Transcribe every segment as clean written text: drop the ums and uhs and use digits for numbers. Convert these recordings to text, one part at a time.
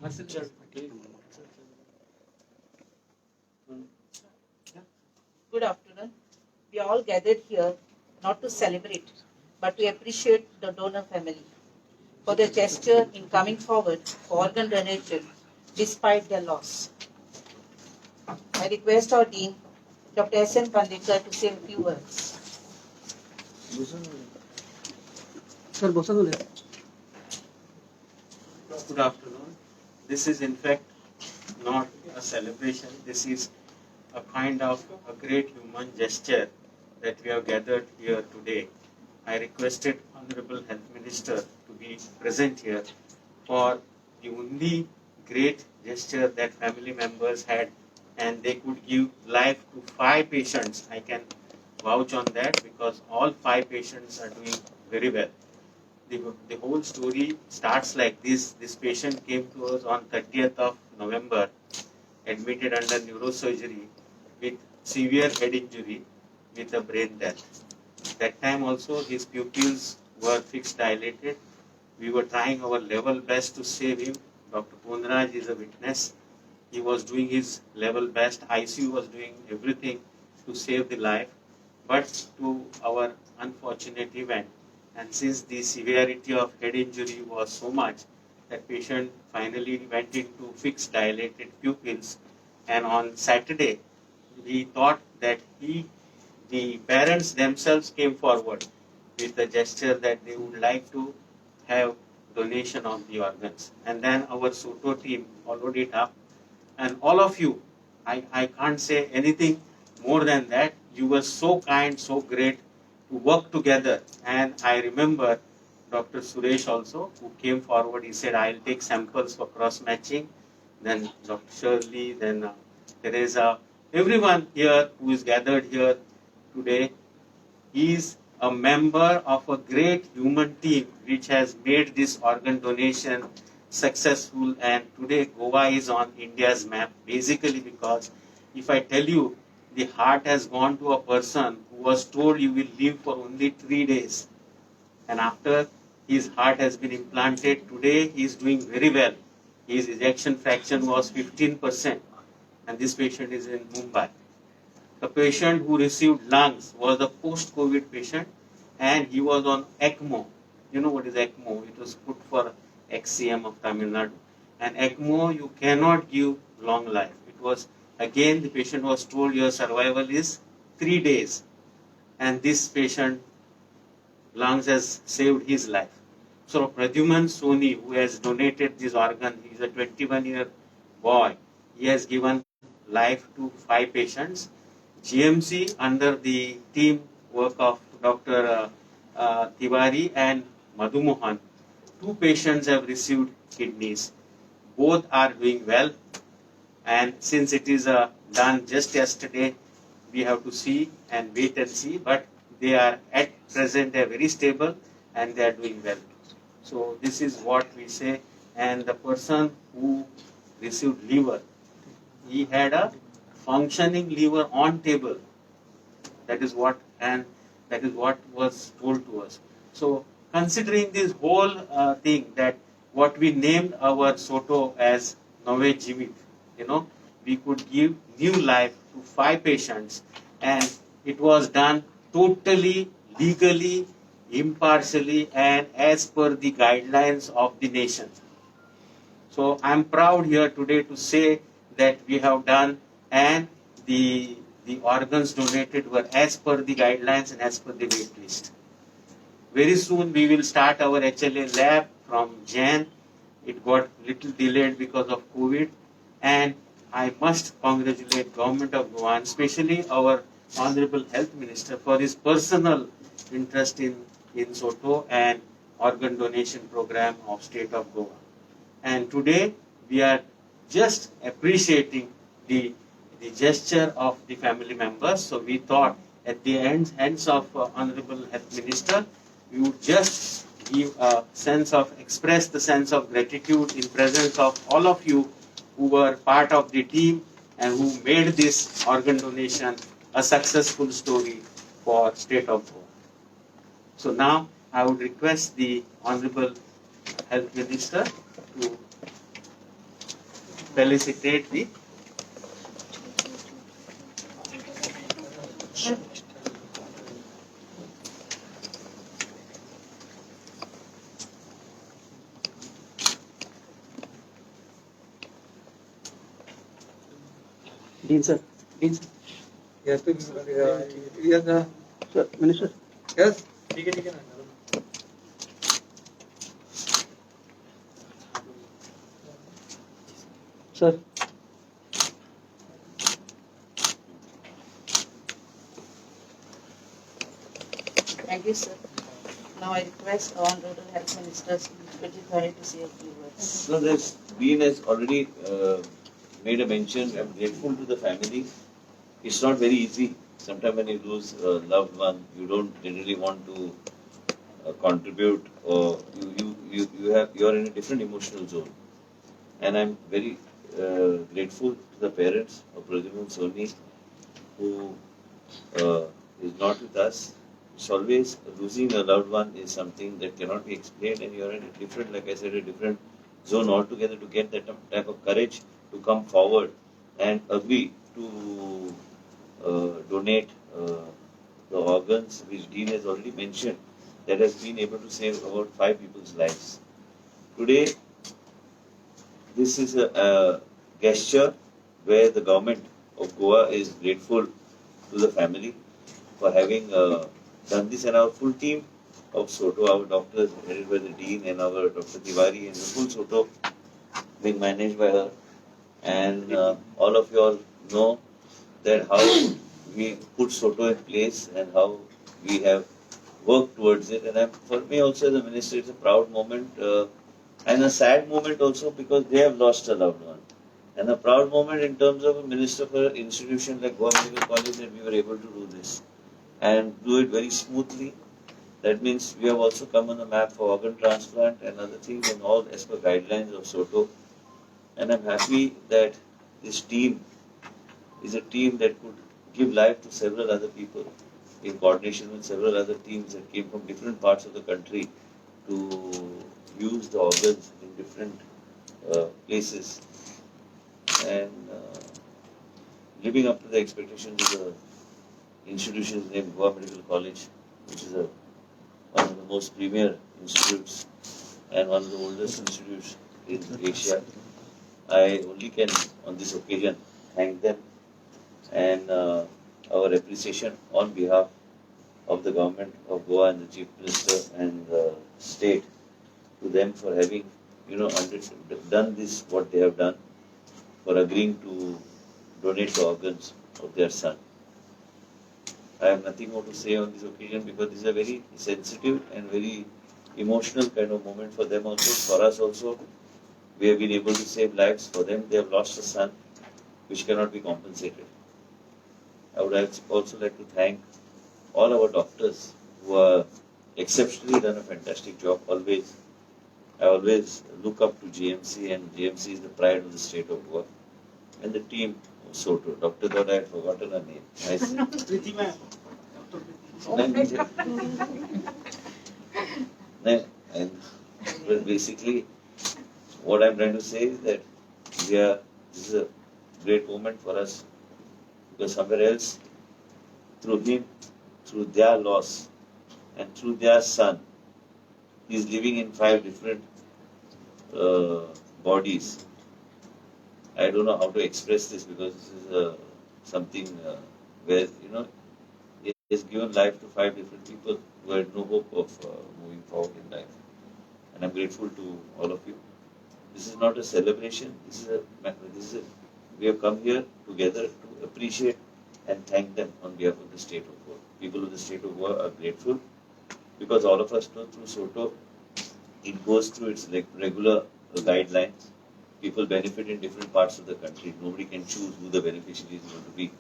Good afternoon. We are all gathered here not to celebrate, but to appreciate the donor family for their gesture in coming forward for organ donation despite their loss. I request our Dean, Dr. S.N. Pandikar, to say a few words. Good afternoon. This is in fact not a celebration. This is a kind of a great human gesture that we have gathered here today. I requested Honorable Health Minister to be present here for the only great gesture that family members had, and they could give life to 5 patients. I can vouch on that because all 5 patients are doing very well. The whole story starts like this. This patient came to us on 30th of November, admitted under neurosurgery with severe head injury with a brain death. That time also his pupils were fixed dilated. We were trying our level best to save him. Dr. Ponraj is a witness. He was doing his level best. ICU was doing everything to save the life. But to our unfortunate event, and since the severity of head injury was so much, that patient finally went into fixed dilated pupils. And on Saturday, we thought that the parents themselves came forward with the gesture that they would like to have donation of the organs. And then our SOTO team followed it up. And all of you, I can't say anything more than that. You were so kind, so great to work together. And I remember Dr. Suresh also, who came forward. He said, I'll take samples for cross-matching. Then Dr. Shirley, then Teresa, everyone here who is gathered here today is a member of a great human team which has made this organ donation successful. And today Goa is on India's map, basically because if I tell you the heart has gone to a person who was told you will live for only 3 days, and after his heart has been implanted, today he is doing very well. His ejection fraction was 15%, and this patient is in Mumbai. The patient who received lungs was a post-COVID patient, and he was on ECMO. You know what is ECMO? It was put for XCM of Tamil Nadu. And ECMO, you cannot give long life. It was, again, the patient was told your survival is 3 days. And this patient, lungs has saved his life. So Pradyuman Soni, who has donated this organ, he is a 21-year boy. He has given life to 5 patients. GMC, under the team work of Dr. Tiwari and Madhu Mohan, 2 patients have received kidneys. Both are doing well. And since it is done just yesterday, we have to see and wait and see. But they are at present, they are very stable and they are doing well. So this is what we say. And the person who received liver, he had a functioning liver on table. That is what was told to us. So considering this whole thing, that what we named our SOTO as Nove Jivit, we could give new life to 5 patients, and it was done totally legally, impartially, and as per the guidelines of the nation. So I'm proud here today to say that we have done, and the organs donated were as per the guidelines and as per the wait list. Very soon we will start our HLA lab from Jan. It got little delayed because of COVID, and I must congratulate Government of Goa, and especially our Honorable Health Minister, for his personal interest in SOTO and organ donation program of State of Goa. And today we are just appreciating the gesture of the family members. So we thought at the hands of Honorable Health Minister, we would just give a express the sense of gratitude in presence of all of you who were part of the team and who made this organ donation a successful story for State of Goa. So now I would request the Honorable Health Minister to felicitate the Dean sir. Dean sir. Yes, yes, Sir, Minister. yes. ठीक है ना. Sir. Thank you, sir. Now I request Honorable Health Minister Sri to say a few words. So this Dean has already made a mention. I'm grateful to the family. It's not very easy. Sometimes when you lose a loved one, you don't generally want to contribute, or you're in a different emotional zone. And I'm very grateful to the parents of Pradyuman Soni, who is not with us. It's always losing a loved one is something that cannot be explained, and you're in a different, like I said, a different zone altogether to get that type of courage to come forward and agree to donate the organs which Dean has already mentioned, that has been able to save about 5 people's lives. Today, this is a gesture where the government of Goa is grateful to the family for having done this, and our full team of SOTO, our doctors headed by the Dean and our Dr. Tiwari and the full SOTO being managed by her. And all of you all know that how we put SOTO in place and how we have worked towards it. And for me also as a minister, it's a proud moment and a sad moment also, because they have lost a loved one. And a proud moment in terms of a minister for an institution like Goa Medical College, that we were able to do this and do it very smoothly. That means we have also come on the map for organ transplant and other things, and all as per guidelines of SOTO. And I'm happy that this team is a team that could give life to several other people in coordination with several other teams that came from different parts of the country to use the organs in different places. And living up to the expectations of the institutions named Goa Medical College, which is one of the most premier institutes and one of the oldest institutes in Asia. I only can, on this occasion, thank them and our appreciation on behalf of the government of Goa and the Chief Minister and the state to them for having, done this, what they have done, for agreeing to donate the organs of their son. I have nothing more to say on this occasion, because this is a very sensitive and very emotional kind of moment for them also, for us also. We have been able to save lives. For them, they have lost a son which cannot be compensated. I would also like to thank all our doctors who are exceptionally done a fantastic job. I always look up to GMC, and GMC is the pride of the state of Goa. And the team of SOTO. Dr. Dora, I had forgotten her name. But basically, what I'm trying to say is that this is a great moment for us, because somewhere else, through him, through their loss, and through their son, he's living in 5 different bodies. I don't know how to express this, because this is something where, he has given life to 5 different people who had no hope of moving forward in life. And I'm grateful to all of you. This is not a celebration. We have come here together to appreciate and thank them on behalf of the state of Goa. People of the state of Goa are grateful, because all of us know through SOTO, it goes through its regular guidelines. People benefit in different parts of the country. Nobody can choose who the beneficiary is going to be.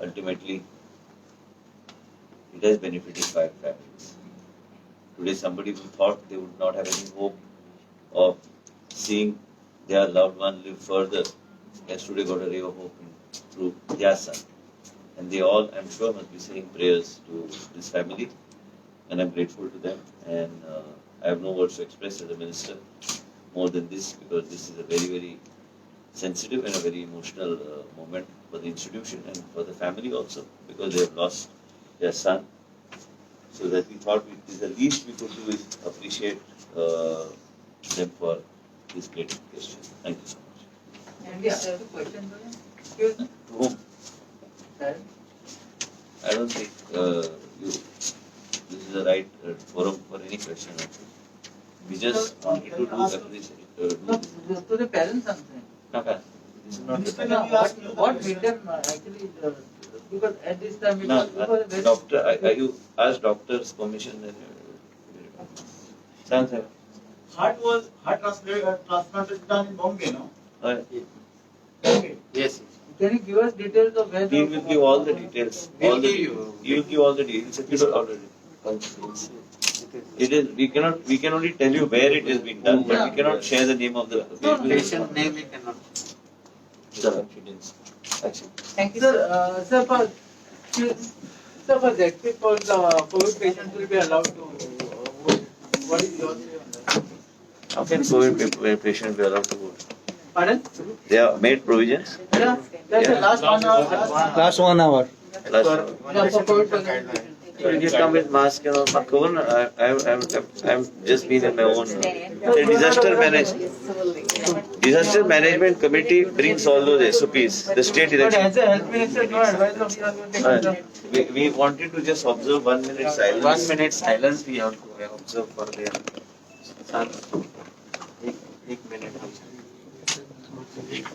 Ultimately, it has benefited 5 families. Today, somebody who thought they would not have any hope of seeing their loved one live further has today got a ray of hope through their son. And they all, I'm sure, must be saying prayers to this family. And I'm grateful to them. And I have no words to express as a minister more than this, because this is a very, very sensitive and a very emotional moment for the institution and for the family also, because they have lost their son. So that we thought the least we could do is appreciate them for this great gesture. Thank you so much. And we serve. To whom? I don't think this is the right forum for any question. We just wanted to do appreciate. To the parents, I'm saying. Okay. This is not the No, time. what made them actually, because at this time it No, was very. doctor, are you asked doctor's permission? Sir. Heart transplantation done in Bombay, no? Bombay. Yes. Can you give us details of where He will give all the details. He will give all the details. It's already. It is. We can only tell you where it is being done, but we cannot share the name of the patient name. We cannot. Thank you, Sir, sir. for that, for the COVID patients will be allowed to vote. What is your say on that? How can COVID patient be allowed to vote? Pardon? They have made provisions. Yeah, that's the last 1 hour. Last 1 hour. Last Yeah, for COVID patients. So you come with mask and all. I've just been in my own. The disaster management committee brings all those SOPs. The state But election. as a health minister, no advice of you are going to take the. We wanted to just observe 1 minute silence. 1 minute silence we have to observe for their son. एक minute. Thank you.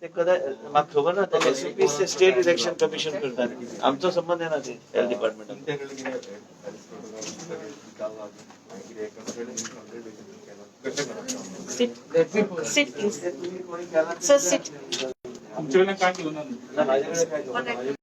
ते कदा माग खबर ना त्या SOP से state election commission करतात आमचा संबंध आहे ना ते health department Sit. Sit, please. Sir, sit. तुमच्याकडे काय घेऊन आलो? माझ्याकडे काय